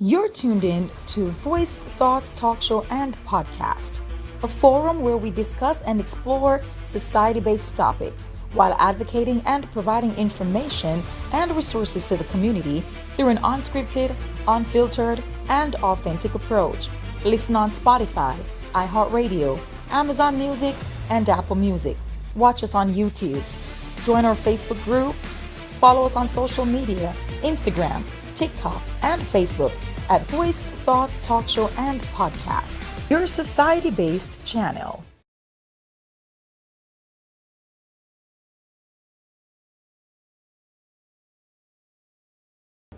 You're tuned in to Voiced Thoughts Talk Show and Podcast, a forum where we discuss and explore society-based topics while advocating and providing information and resources to the community through an unscripted, unfiltered, and authentic approach. Listen on Spotify, iHeartRadio, Amazon Music, and Apple Music. Watch us on YouTube. Join our Facebook group. Follow us on social media, Instagram, TikTok, and Facebook at Voiced Thoughts Talk Show and Podcast, your society-based channel.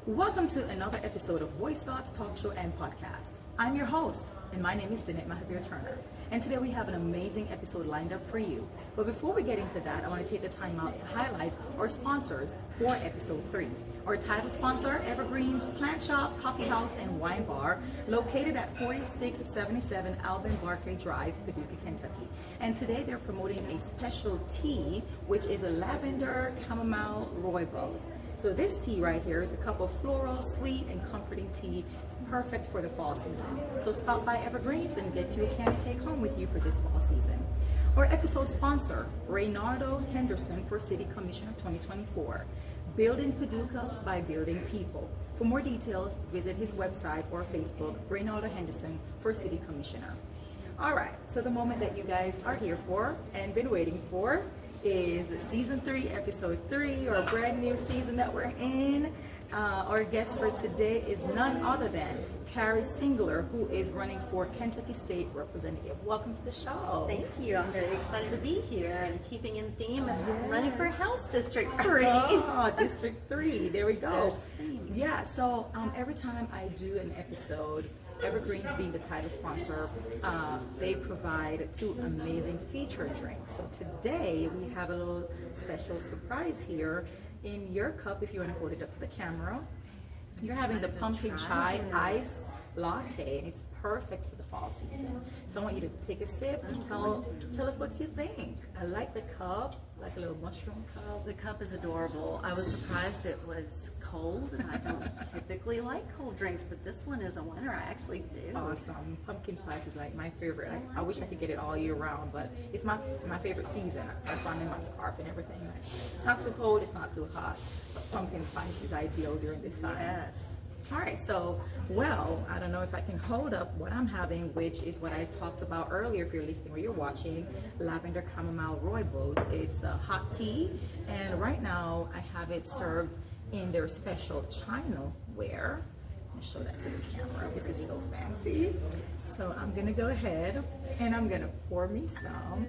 Welcome to another episode of Voice Thoughts Talk Show and Podcast. I'm your host, and my name is Danette Mahabeer-Turner. And today we have an amazing episode lined up for you. But before we get into that, I want to take the time out to highlight our sponsors for episode 3. Our title sponsor, Evergreen's Plant Shop, Coffee House, and Wine Bar, located at 4677 Alvin Barclay Drive, Paducah, Kentucky. And today they're promoting a special tea, which is a lavender chamomile rooibos. So this tea right here is a cup of floral, sweet, and comforting tea. It's perfect for the fall season. So stop by Evergreen's and get you a can to take home with you for this fall season. Our episode sponsor, Raynarldo Henderson for City Commissioner 2024. Building Paducah by building people. For more details, visit his website or Facebook, Raynarldo Henderson for City Commissioner. All right, so the moment that you guys are here for and been waiting for is season 3, episode 3, or a brand new season that we're in. Our guest for today is none other than Carrie Singler, who is running for Kentucky State Representative. Welcome to the show. Thank you. I'm very excited to be here and keeping in theme and running for House District 3. Oh, District 3. There we go. Yeah, so every time I do an episode, Evergreen's being the title sponsor, they provide 2 amazing feature drinks. So today we have a little special surprise here in your cup, if you want to hold it up to the camera. You're having the pumpkin chai iced latte, and it's perfect for the fall season. So I want you to take a sip and tell us what you think. I like the cup, like a little mushroom cup. The cup is adorable. I was surprised it was cold, and I don't typically like cold drinks, but this one is a winner. I actually do. Awesome. Pumpkin spice is like my favorite. I wish I could get it all year round, but it's my favorite season. That's why I'm in my scarf and everything. It's not too cold, it's not too hot, but pumpkin spice is ideal during this time. Yes. All right, so, well, I don't know if I can hold up what I'm having, which is what I talked about earlier if you're listening or you're watching, lavender chamomile rooibos. It's a hot tea, and right now I have it served in their special chinaware. Let me show that to the camera. This is so fancy. So I'm gonna go ahead and I'm gonna pour me some.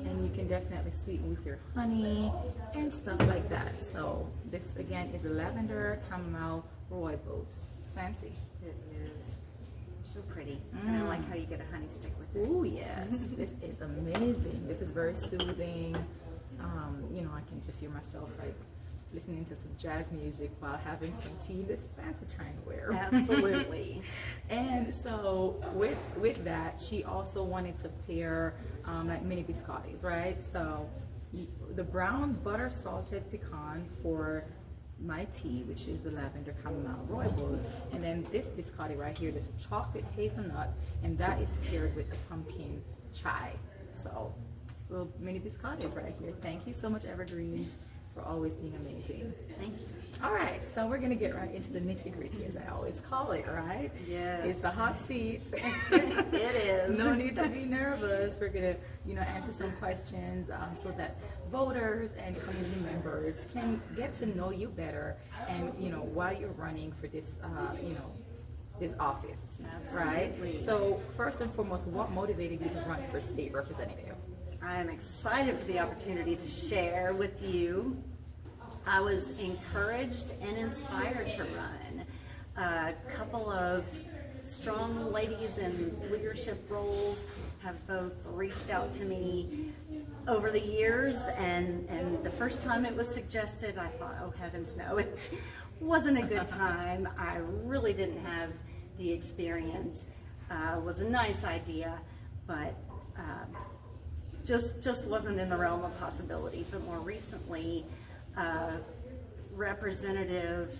And you can definitely sweeten with your honey and stuff like that. So this again is a lavender chamomile rooibos. It's fancy. It is so pretty. And I like how you get a honey stick with it. Oh yes, this is amazing. This is very soothing. You know, I can just hear myself like listening to some jazz music while having some tea in this fancy chinaware. Absolutely. And so with that, she also wanted to pair like mini biscottis, right? So the brown butter salted pecan for my tea, which is the lavender chamomile rooibos, and then this biscotti right here, this chocolate hazelnut, and that is paired with the pumpkin chai. So little mini biscottis right here. Thank you so much, Evergreens, for always being amazing. Thank you. All right, so we're gonna get right into the nitty-gritty, as I always call it, right? Yes. It's the hot seat. It is. No need to be nervous. We're gonna, answer some questions so that voters and community members can get to know you better, and while you're running for this, this office, right? Absolutely. So first and foremost, what motivated you to run for state representative? I am excited for the opportunity to share with you. I was encouraged and inspired to run. A couple of strong ladies in leadership roles have both reached out to me over the years, and the first time it was suggested, I thought, oh heavens no, it wasn't a good time. I really didn't have the experience. It was a nice idea, but just wasn't in the realm of possibility. But more recently, Representative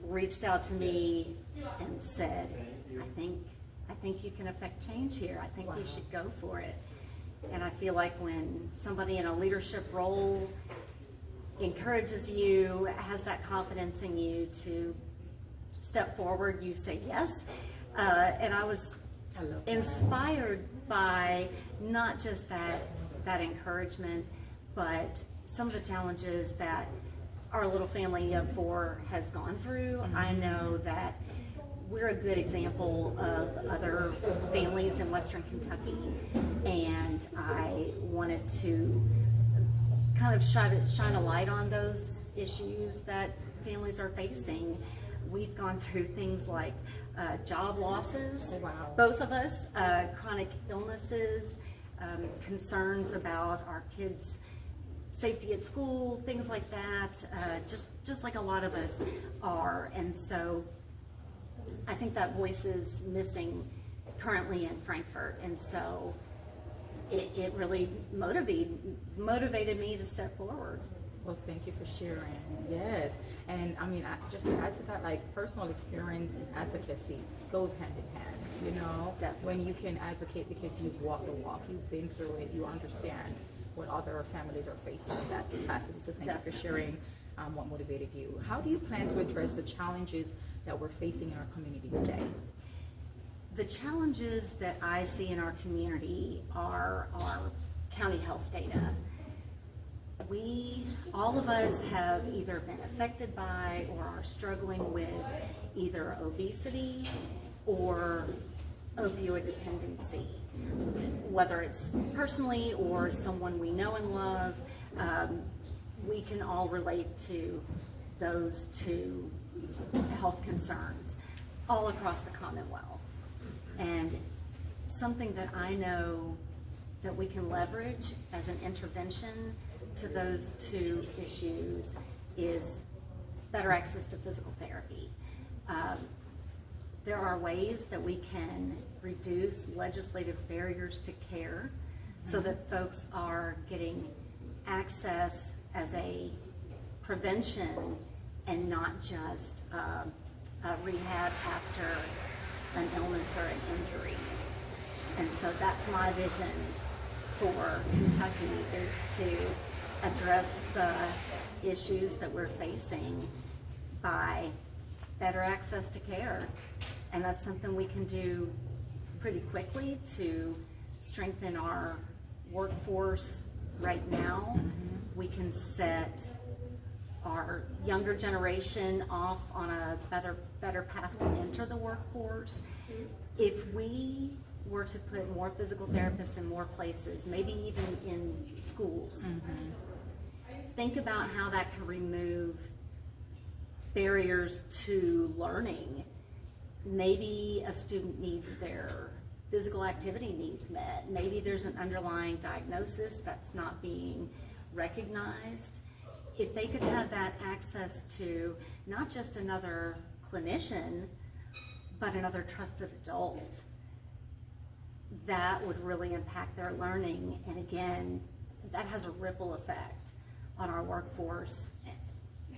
reached out to me and said, I think you can affect change here. I think you should go for it. And I feel like when somebody in a leadership role encourages you, has that confidence in you to step forward, you say yes. And I was inspired by not just that encouragement, but some of the challenges that our little family of 4 has gone through. I know that we're a good example of other families in Western Kentucky, and I wanted to kind of shine a light on those issues that families are facing. We've gone through things like job losses, both of us, chronic illnesses, concerns about our kids' safety at school, things like that, just like a lot of us are. And so I think that voice is missing currently in Frankfurt, and so it really motivated me to step forward. Well, thank you for sharing. Yes, and I mean, just to add to that, like personal experience and advocacy goes hand in hand. You know, Definitely. When you can advocate because you've walked the walk, you've been through it, you understand what other families are facing in that capacity. So thank you for sharing what motivated you. How do you plan to address the challenges that we're facing in our community today? The challenges that I see in our community are our county health data. All of us have either been affected by or are struggling with either obesity or opioid dependency, whether it's personally or someone we know and love. We can all relate to those 2 health concerns all across the Commonwealth. And something that I know that we can leverage as an intervention to those 2 issues is better access to physical therapy. There are ways that we can reduce legislative barriers to care so that folks are getting access as a prevention and not just a rehab after an illness or an injury. And so that's my vision for Kentucky, is to address the issues that we're facing by better access to care. And that's something we can do pretty quickly to strengthen our workforce right now. We can set our younger generation off on a better path to enter the workforce. If we were to put more physical therapists in more places, maybe even in schools, think about how that can remove barriers to learning. Maybe a student needs their physical activity needs met. Maybe there's an underlying diagnosis that's not being recognized. If they could have that access to not just another clinician, but another trusted adult, that would really impact their learning. And again, that has a ripple effect on our workforce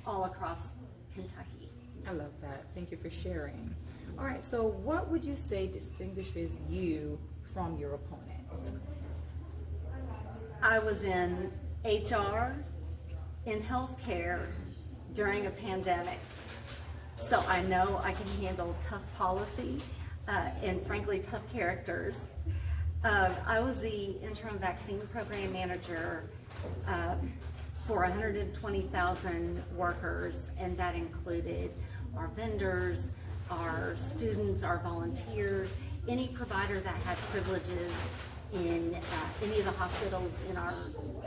all across Kentucky. I love that. Thank you for sharing. All right, so what would you say distinguishes you from your opponent? I was in HR, in healthcare during a pandemic, so I know I can handle tough policy and frankly tough characters. I was the interim vaccine program manager for 120,000 workers, and that included our vendors, our students, our volunteers, any provider that had privileges in any of the hospitals in our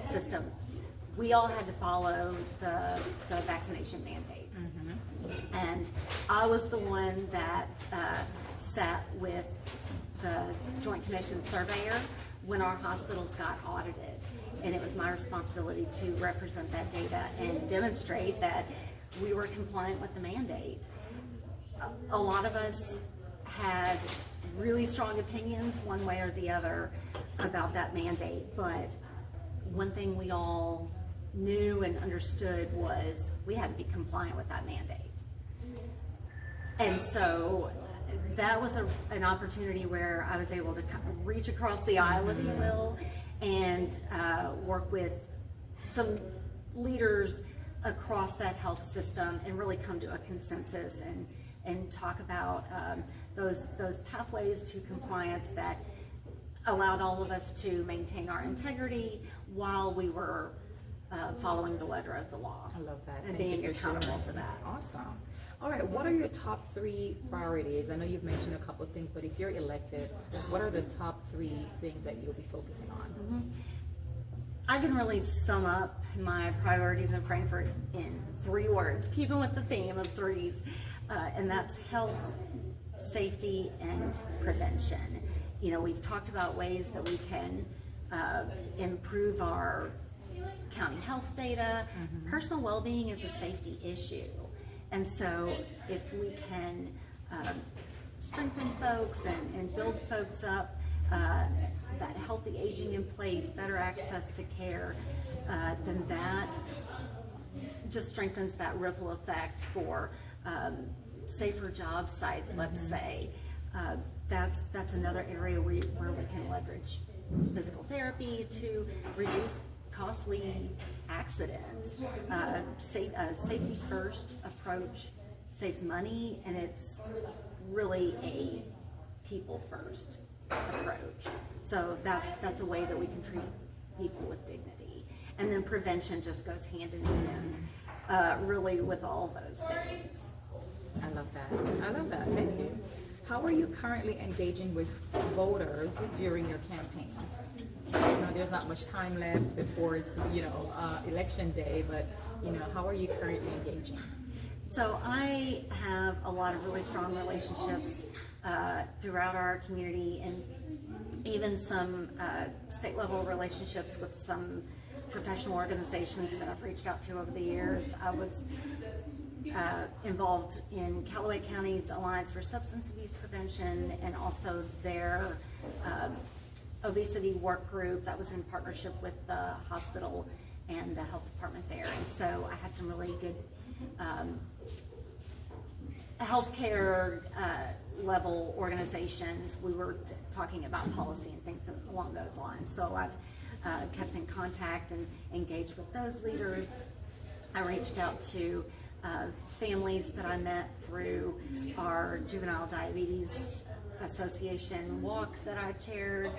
system. We all had to follow the vaccination mandate. And I was the one that sat with the Joint Commission surveyor when our hospitals got audited. And it was my responsibility to represent that data and demonstrate that we were compliant with the mandate. A lot of us had really strong opinions one way or the other about that mandate, but one thing we all knew and understood was we had to be compliant with that mandate. And so that was an opportunity where I was able to kind of reach across the aisle, if you will, and work with some leaders across that health system and really come to a consensus and talk about those pathways to compliance that allowed all of us to maintain our integrity while we were following the letter of the law. I love that. And being accountable for that. Awesome. All right, what are your top 3 priorities? I know you've mentioned a couple of things, but if you're elected, what are the top 3 things that you'll be focusing on? Mm-hmm. I can really sum up my priorities in Frankfurt in 3 words, keeping with the theme of 3s, and that's health, safety, and prevention. You know, we've talked about ways that we can improve our county health data. Mm-hmm. Personal well-being is a safety issue. And so if we can strengthen folks and build folks up, that healthy aging in place, better access to care, then that just strengthens that ripple effect for safer job sites, let's say. That's another area where we can leverage physical therapy to reduce costly accidents. Safety first approach saves money, and it's really a people first approach. So that's a way that we can treat people with dignity. And then prevention just goes hand in hand, really, with all those things. I love that. Thank you. How are you currently engaging with voters during your campaign? You know, there's not much time left before it's, election day, but, how are you currently engaging? So I have a lot of really strong relationships throughout our community, and even some state level relationships with some professional organizations that I've reached out to over the years. I was involved in Callaway County's Alliance for Substance Abuse Prevention, and also their obesity work group that was in partnership with the hospital and the health department there. And so I had some really good healthcare level organizations. We were talking about policy and things along those lines. So I've kept in contact and engaged with those leaders. I reached out to families that I met through our Juvenile Diabetes Association walk that I chaired.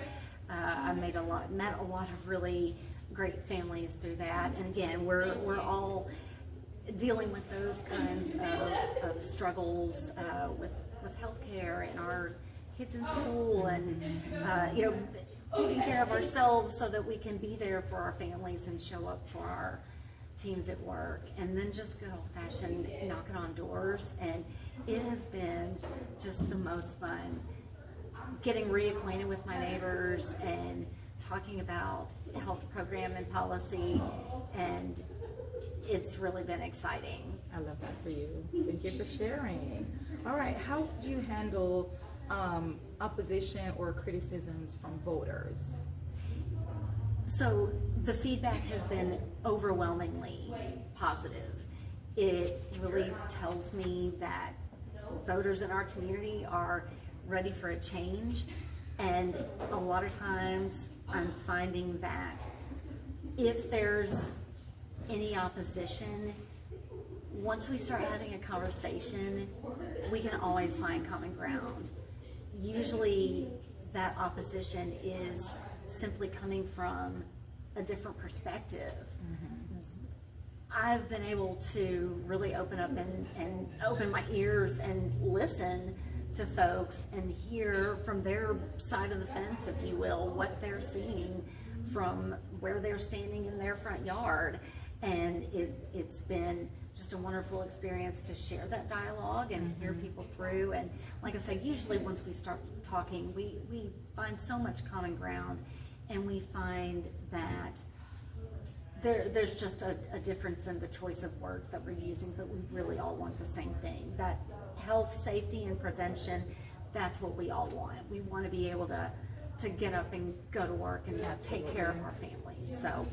I met a lot of really great families through that. And again, we're all dealing with those kinds of struggles with healthcare and our kids in school, and taking care of ourselves so that we can be there for our families and show up for our teams at work. And then just good old-fashioned knocking on doors, and it has been just the most fun getting reacquainted with my neighbors and talking about health program and policy, and it's really been exciting. I love that for you. Thank you for sharing. All right, how do you handle opposition or criticisms from voters? So the feedback has been overwhelmingly positive. It really tells me that voters in our community are ready for a change, and a lot of times I'm finding that if there's any opposition, once we start having a conversation, we can always find common ground. Usually that opposition is simply coming from a different perspective. Mm-hmm. I've been able to really open up and open my ears and listen to folks and hear from their side of the fence, if you will, what they're seeing from where they're standing in their front yard. And it's been just a wonderful experience to share that dialogue and hear people through. And like I say, usually once we start talking, we find so much common ground, and we find that there's just a difference in the choice of words that we're using, but we really all want the same thing. That health, safety, and prevention, that's what we all want. We want to be able to get up and go to work and take care of our families. So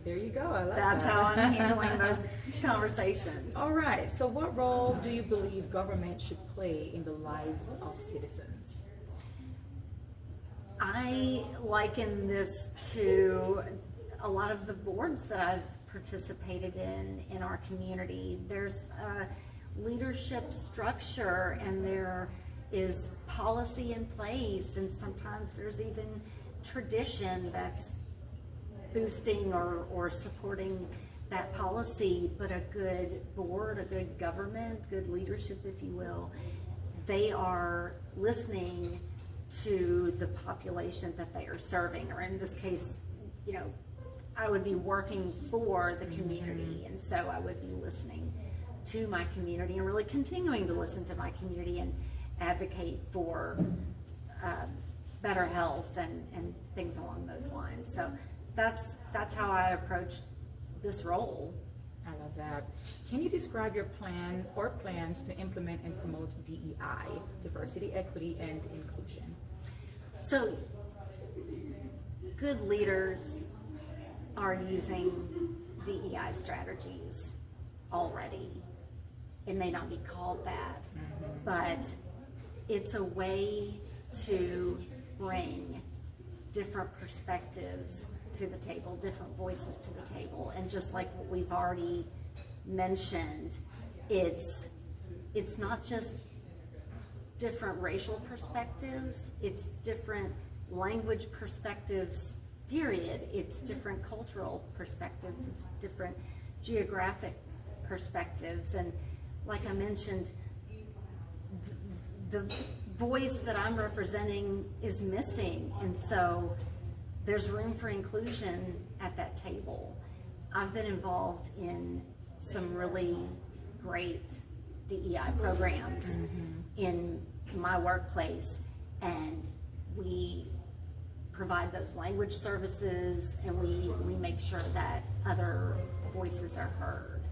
There you go. I love That's that. how I'm handling those conversations. All right. So what role do you believe government should play in the lives of citizens? I liken this to a lot of the boards that I've participated in our community. There's a leadership structure and there is policy in place, and sometimes there's even tradition that's boosting or supporting that policy. But a good board, a good government, good leadership, if you will, they are listening to the population that they are serving, or in this case, I would be working for the community, and so I would be listening to my community and really continuing to listen to my community and advocate for better health and things along those lines. So that's how I approach this role. I love that. Can you describe your plan or plans to implement and promote DEI, diversity, equity, and inclusion? So, good leaders are using DEI strategies already. It may not be called that, but it's a way to bring different perspectives to the table, different voices to the table. And just like what we've already mentioned, it's not just different racial perspectives, it's different language perspectives, period. It's different cultural perspectives, it's different geographic perspectives. And like I mentioned, the voice that I'm representing is missing, and so there's room for inclusion at that table. I've been involved in some really great DEI programs in my workplace, and we provide those language services, and we make sure that other voices are heard.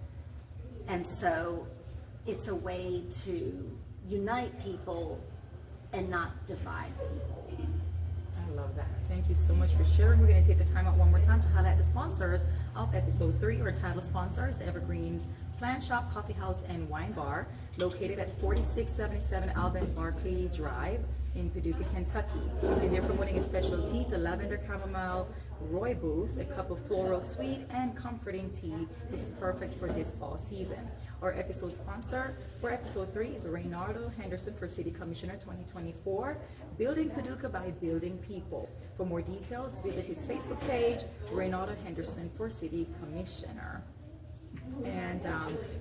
And so it's a way to unite people and not divide people. I love that. Thank you so much for sharing. We're going to take the time out one more time to highlight the sponsors of episode 3, or title sponsors: Evergreen's Plant Shop, Coffee House, and Wine Bar, located at 4677 Alvin Barkley Drive in Paducah, Kentucky. And they're promoting a special tea. It's a lavender chamomile rooibos. A cup of floral sweet and comforting tea is perfect for this fall season. Our episode sponsor for episode 3 is Raynarldo, Henderson for City Commissioner 2024, Building Paducah by Building People. For more details, visit his Facebook page, Raynarldo Henderson for City Commissioner. And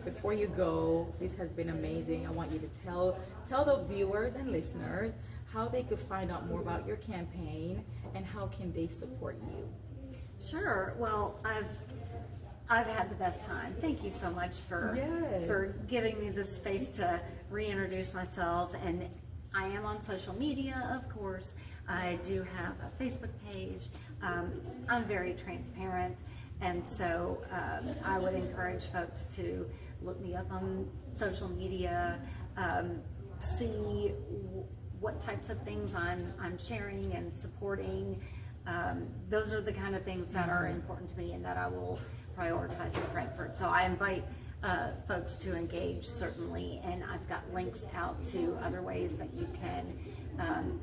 before you go, this has been amazing. I want you to tell the viewers and listeners how they could find out more about your campaign and how can they support you. Sure. Well, I've had the best time. Thank you so much for giving me this space to reintroduce myself. And I am on social media, of course. I do have a Facebook page. I'm very transparent, and so I would encourage folks to look me up on social media, see what types of things I'm sharing and supporting. Those are the kind of things that are important to me and that I will prioritize in Frankfurt. So I invite folks to engage, certainly, and I've got links out to other ways that you can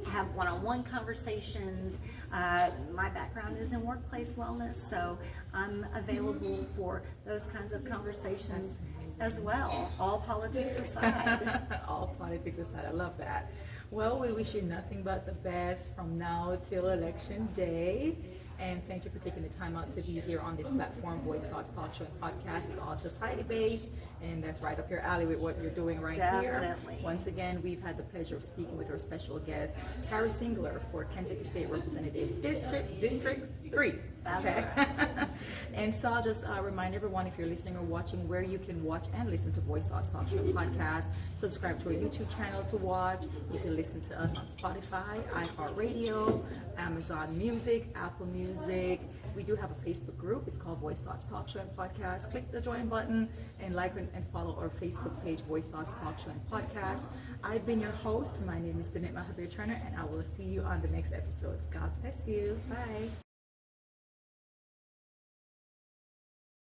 have one-on-one conversations. My background is in workplace wellness, so I'm available for those kinds of conversations as well, all politics aside. All politics aside, I love that. Well, we wish you nothing but the best from now till Election Day. And thank you for taking the time out to be here on this platform. Voice Thoughts Talk Show and Podcast is all society-based, and that's right up your alley with what you're doing right here. Definitely. Once again, we've had the pleasure of speaking with our special guest, Carrie Singler, for Kentucky State Representative District 3. That's right. And so I'll just remind everyone, if you're listening or watching, where you can watch and listen to Voice Thoughts Talk Show and Podcast. Subscribe to our YouTube channel to watch. You can listen to us on Spotify, iHeartRadio, Amazon Music, Apple Music. We do have a Facebook group. It's called Voice Thoughts Talk Show and Podcast. Click the join button and like and follow our Facebook page, Voice Thoughts Talk Show and Podcast. I've been your host. My name is Danette Mahabeer-Turner, and I will see you on the next episode. God bless you. Bye.